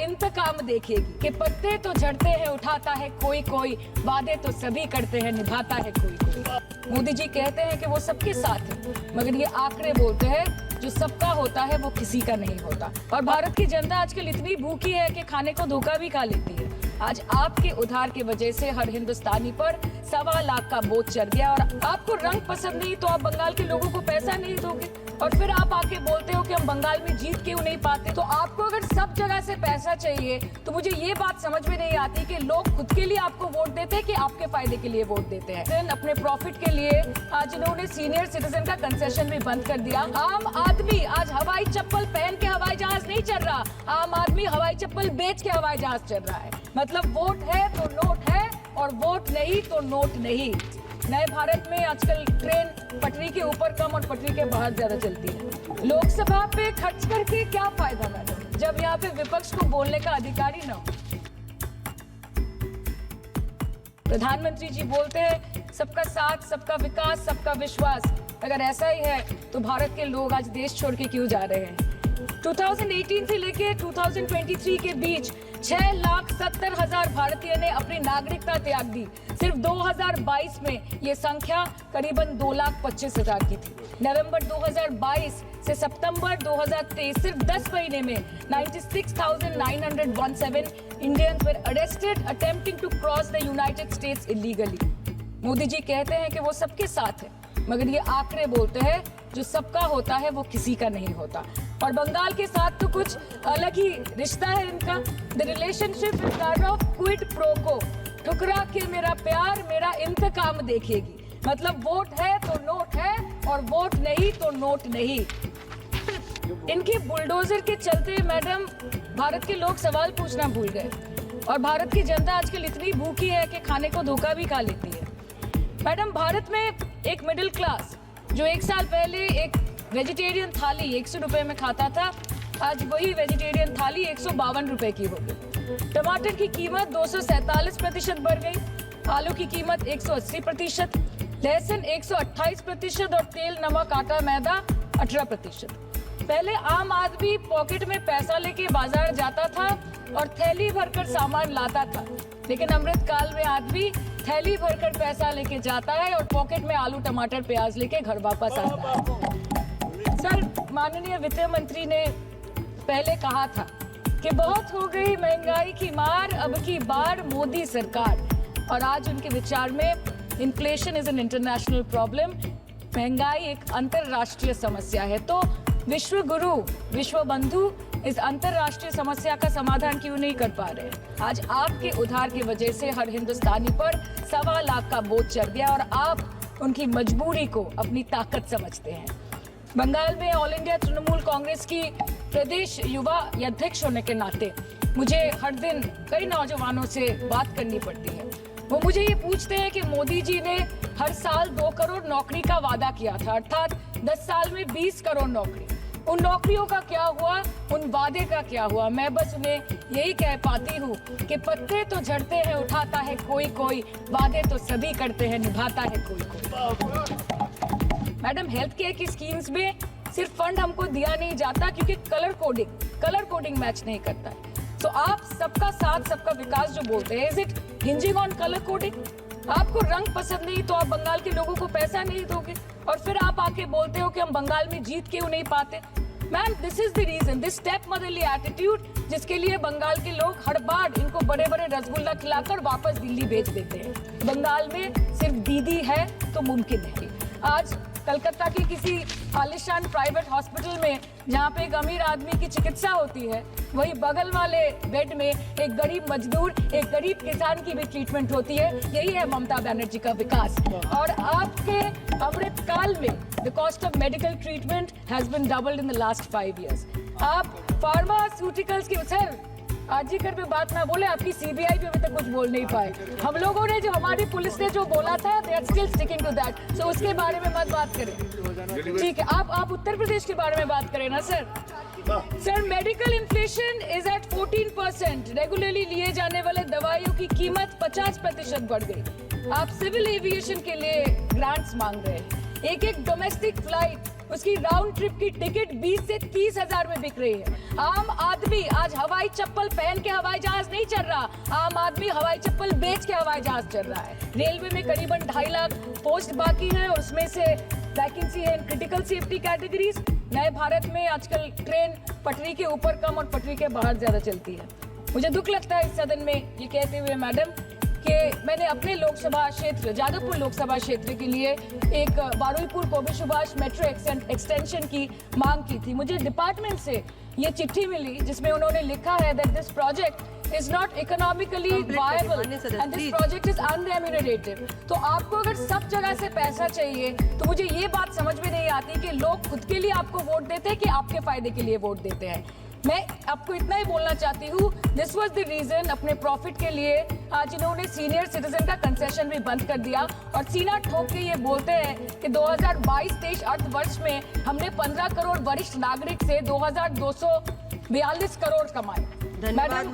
इंतकाम देखेगी कि पत्ते तो झड़ते हैं उठाता है कोई कोई, वादे तो सभी करते हैं निभाता है कोई कोई। मोदी जी कहते हैं कि वो सबके साथ है, मगर ये आंकड़े बोलते हैं जो सबका होता है वो किसी का नहीं होता। और भारत की जनता आजकल इतनी भूखी है कि खाने को धोखा भी खा लेती है। आज आपके उधार की वजह से हर हिंदुस्तानी पर 1.25 लाख का बोझ चढ़ गया। और आपको रंग पसंद नहीं तो आप बंगाल के लोगों को पैसा नहीं दोगे, और फिर आप आके बोलते हो कि हम बंगाल में जीत क्यों नहीं पाते। तो आपको अगर सब जगह से पैसा चाहिए तो मुझे ये बात समझ में नहीं आती कि लोग खुद के लिए आपको वोट देते हैं कि आपके फायदे के लिए वोट देते हैं। अपने प्रॉफिट के लिए आज इन्होंने सीनियर सिटीजन का कंसेशन भी बंद कर दिया। आम आदमी आज हवाई चप्पल पहन के हवाई जहाज नहीं चल रहा, आम आदमी हवाई चप्पल बेच के हवाई जहाज चल रहा है। मतलब वोट है तो नोट है, और वोट नहीं तो नोट नहीं। नए भारत में आजकल ट्रेन पटरी के ऊपर कम और पटरी के बाहर ज्यादा चलती है। लोकसभा पे खर्च करके क्या फायदा मैडम, जब यहाँ पे विपक्ष को बोलने का अधिकार ही न हो। प्रधानमंत्री जी बोलते हैं सबका साथ, सबका विकास, सबका विश्वास। अगर ऐसा ही है तो भारत के लोग आज देश छोड़ के क्यों जा रहे हैं। 2018 से लेके 2023 के बीच 6,70,000 भारतीय ने अपनी नागरिकता त्याग दी। सिर्फ 2022 में ये संख्या करीबन 2,25,000 की थी। नवंबर 2022 से सितंबर 2023 सिर्फ 10 महीने में 96,917 Indians were arrested attempting to cross the United States illegally. Modi ji कहते हैं कि वो सबके साथ है, मगर ये आंकड़े बोलते हैं जो सबका होता है वो किसी का नहीं होता। और बंगाल के साथ तो कुछ अलग ही रिश्ता है इनका। The relationship is that of quid pro को, ठुकरा के मेरा प्यार मेरा इंतकाम देखेगी। मतलब वोट है तो नोट है, और वोट नहीं तो नोट नहीं। इनके बुलडोजर के चलते मैडम भारत के लोग सवाल पूछना भूल गए, और भारत की जनता आजकल इतनी भूखी है कि खाने को धोखा भी खा लेती है। मैडम भारत में एक मिडिल क्लास जो 1 साल पहले एक वेजिटेरियन थाली 100 रुपए में खाता था, आज वही वेजिटेरियन थाली 152 रुपए की हो गई। टमाटर की कीमत 247% बढ़ गई, आलू की कीमत 180%, लहसुन 128% और तेल नमक आटा मैदा 18%। पहले आम आदमी पॉकेट में पैसा लेके बाजार जाता था और थैली भरकर सामान लाता था, लेकिन अमृतकाल में आदमी थैली भरकर पैसा लेके जाता है और पॉकेट में आलू टमाटर प्याज लेके घर वापस आता है। सर, माननीय वित्त मंत्री ने पहले कहा था कि बहुत हो गई महंगाई की मार, अब की बार मोदी सरकार। और आज उनके विचार में inflation is an international problem, महंगाई एक अंतरराष्ट्रीय समस्या है। तो विश्व गुरु विश्व बंधु इस अंतरराष्ट्रीय समस्या का समाधान क्यों नहीं कर पा रहे। आज आपके उधार की वजह से हर हिंदुस्तानी पर 1.25 लाख का बोझ चढ़ गया, और आप उनकी मजबूरी को अपनी ताकत समझते हैं। बंगाल में ऑल इंडिया तृणमूल कांग्रेस की प्रदेश युवा अध्यक्ष होने के नाते मुझे हर दिन कई नौजवानों से बात करनी पड़ती है। वो मुझे ये पूछते हैं कि मोदी जी ने हर साल 2 करोड़ नौकरी का वादा किया था, अर्थात 10 साल में 20 करोड़ नौकरी। उन नौकरियों का क्या हुआ, उन वादे का क्या हुआ। मैं बस उन्हें यही कह पाती हूँ कि पत्ते तो झड़ते हैं उठाता है कोई कोई, वादे तो सभी करते हैं निभाता है कोई कोई। मैडम हेल्थ केयर की स्कीम्स में सिर्फ फंड हमको दिया नहीं जाता क्योंकि कलर कोडिंग मैच नहीं करता है। तो आप सबका साथ सबका विकास जो बोलते हैं, is it hinging on colour coding? आपको रंग पसंद नहीं तो आप बंगाल के लोगों को पैसा नहीं दोगे, और फिर आप आके बोलते हो कि हम बंगाल में जीत क्यों नहीं पाते। Ma'am, this is the reason, this step motherly attitude, जिसके लिए बंगाल के लोग हर बार इनको बड़े बड़े रसगुल्ला खिलाकर वापस दिल्ली भेज देते हैं। बंगाल में सिर्फ दीदी है तो मुमकिन है। आज कलकत्ता की किसी आलिशान प्राइवेट हॉस्पिटल में जहाँ पे एक अमीर आदमी की चिकित्सा होती है, वही बगल वाले बेड में एक गरीब मजदूर, एक गरीब किसान की भी ट्रीटमेंट होती है। यही है ममता बनर्जी का विकास। और आपके अमृतकाल में the cost of medical treatment has been doubled in the last 5 years। आप फार्मास्यूटिकल्स की, सर आरजीकर पे बात ना बोले, आपकी सीबीआई भी अभी तक कुछ बोल नहीं पाए। हम लोगों ने जो, हमारी पुलिस ने जो बोला था, they are still sticking to that। So उसके बारे में मत बात करें, ठीक है। आप उत्तर प्रदेश के बारे में बात करें ना sir. Sir, medical inflation is at 14%। Regularly लिए जाने वाले दवाइयों की कीमत 50% बढ़ गई। आप सिविल एविएशन के लिए ग्रांट्स मांग रहे हैं। एक डोमेस्टिक फ्लाइट उसकी राउंड ट्रिप की टिकट 20 से 30 हजार में बिक रही है। आम आदमी आज हवाई चप्पल पहन के हवाई जहाज नहीं चल रहा, आम आदमी हवाई चप्पल बेच के हवाई जहाज चल रहा है। रेलवे में करीबन 2.5 लाख पोस्ट बाकी है और उसमें से वैकेंसी है क्रिटिकल सेफ्टी कैटेगरीज। नए भारत में आजकल ट्रेन पटरी के ऊपर कम और पटरी के बाहर ज्यादा चलती है। मुझे दुख लगता है इस सदन में ये कहते हुए मैडम कि मैंने अपने लोकसभा क्षेत्र जादवपुर लोकसभा क्षेत्र के लिए एक बारुईपुर कोबी सुभाष मेट्रो एक्सटेंशन की मांग की थी। मुझे डिपार्टमेंट से ये चिट्ठी मिली जिसमें उन्होंने लिखा है that this project is not economically viable and this project is unremunerative। तो आपको अगर सब जगह से पैसा चाहिए तो मुझे ये बात समझ में नहीं आती कि लोग खुद के लिए आपको वोट देते हैं कि आपके फायदे के लिए वोट देते हैं। मैं आपको इतना ही बोलना चाहती हूँ, दिस वॉज द रीजन अपने प्रॉफिट के लिए आज इन्होंने सीनियर सिटीजन का कंसेशन भी बंद कर दिया और सीना ठोक के ये बोलते हैं कि 2022-23 अर्थ वर्ष में हमने 15 करोड़ वरिष्ठ नागरिक से 2242 करोड़ कमाए। मैडम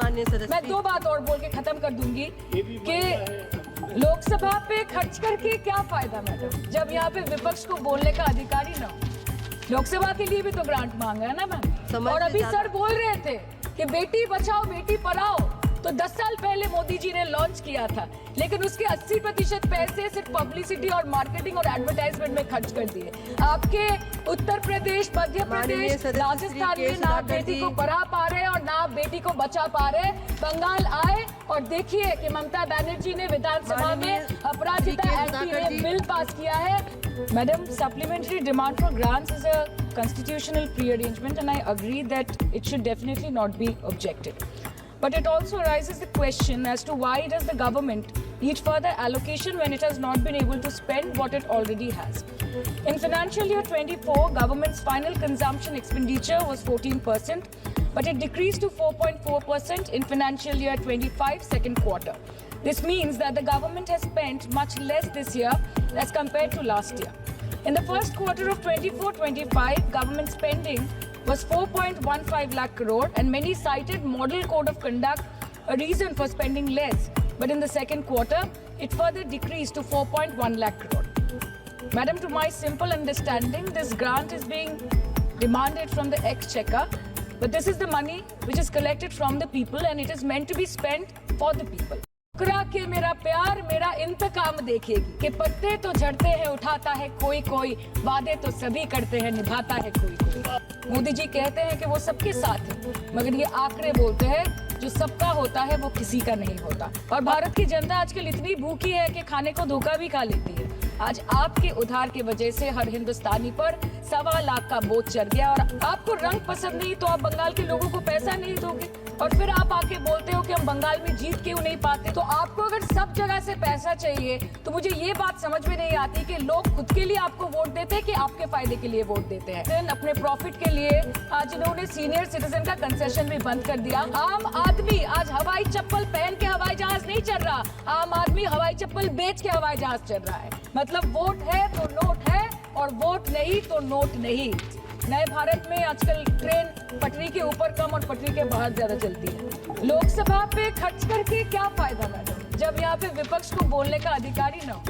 मैं 2 बात और बोल के खत्म कर दूंगी कि लोकसभा पे खर्च करके क्या फायदा मैडम, जब यहाँ पे विपक्ष को बोलने का अधिकार ही ना हो। लोकसभा के लिए भी तो ग्रांट मांगा है ना मैम। और अभी सर बोल रहे थे कि बेटी बचाओ बेटी पढ़ाओ, तो 10 साल पहले मोदी जी ने लॉन्च किया था, लेकिन उसके 80% पैसे सिर्फ पब्लिसिटी और मार्केटिंग और एडवर्टाइजमेंट में खर्च कर दिए। आपके उत्तर प्रदेश, मध्य प्रदेश, राजस्थान में ना बेटी को पढ़ा पा रहे और ना बेटी को बचा पा रहे। बंगाल आए और देखिए कि ममता बनर्जी ने विधानसभा में अपराजिता एंटी रेप बिल पास किया है। Madam, supplementary demand for grants is a constitutional pre-arrangement and I agree that it should definitely not be objected. But it also raises the question as to why does the government need further allocation when it has not been able to spend what it already has. In financial year 24, government's final consumption expenditure was 14%, but it decreased to 4.4% in financial year 25 second quarter. This means that the government has spent much less this year as compared to last year. In the first quarter of 24-25, government spending was 4.15 lakh crore and many cited model code of conduct a reason for spending less. But in the second quarter, it further decreased to 4.1 lakh crore. Madam, to my simple understanding, this grant is being demanded from the exchequer, but this is the money which is collected from the people and it is meant to be spent for the people. ठुकरा के मेरा प्यार मेरा इंतकाम देखेगी कि पत्ते तो झड़ते हैं उठाता है कोई कोई, वादे तो सभी करते हैं निभाता है कोई कोई। मोदी जी कहते हैं कि वो सबके साथ है, मगर ये आंकड़े बोलते हैं जो सबका होता है वो किसी का नहीं होता। और भारत की जनता आजकल इतनी भूखी है कि खाने को धोखा भी खा लेती है। आज आपके उधार की वजह से हर हिंदुस्तानी पर 1.25 लाख का बोझ चढ़ गया और आपको रंग पसंद नहीं तो आप बंगाल के लोगों को पैसा नहीं दोगे और फिर आप आके बोलते हो कि हम बंगाल में जीत क्यों नहीं पाते। तो आपको अगर सब जगह से पैसा चाहिए तो मुझे ये बात समझ में नहीं आती कि लोग खुद के लिए आपको वोट देते हैं कि आपके फायदे के लिए वोट देते हैं। अपने प्रॉफिट के लिए आज इन्होंने सीनियर सिटीजन का कंसेशन भी बंद कर दिया। आम आदमी आज हवाई चप्पल पहन के हवाई जहाज नहीं चल रहा, आम आदमी हवाई चप्पल बेच के हवाई जहाज चल रहा है। मतलब वोट है तो नोट है और वोट नहीं तो नोट नहीं। नए भारत में आजकल ट्रेन पटरी के ऊपर कम और पटरी के बाहर ज्यादा चलती है। लोकसभा पे खर्च करके क्या फायदा मैडम, जब यहाँ पे विपक्ष को बोलने का अधिकार ही ना हो।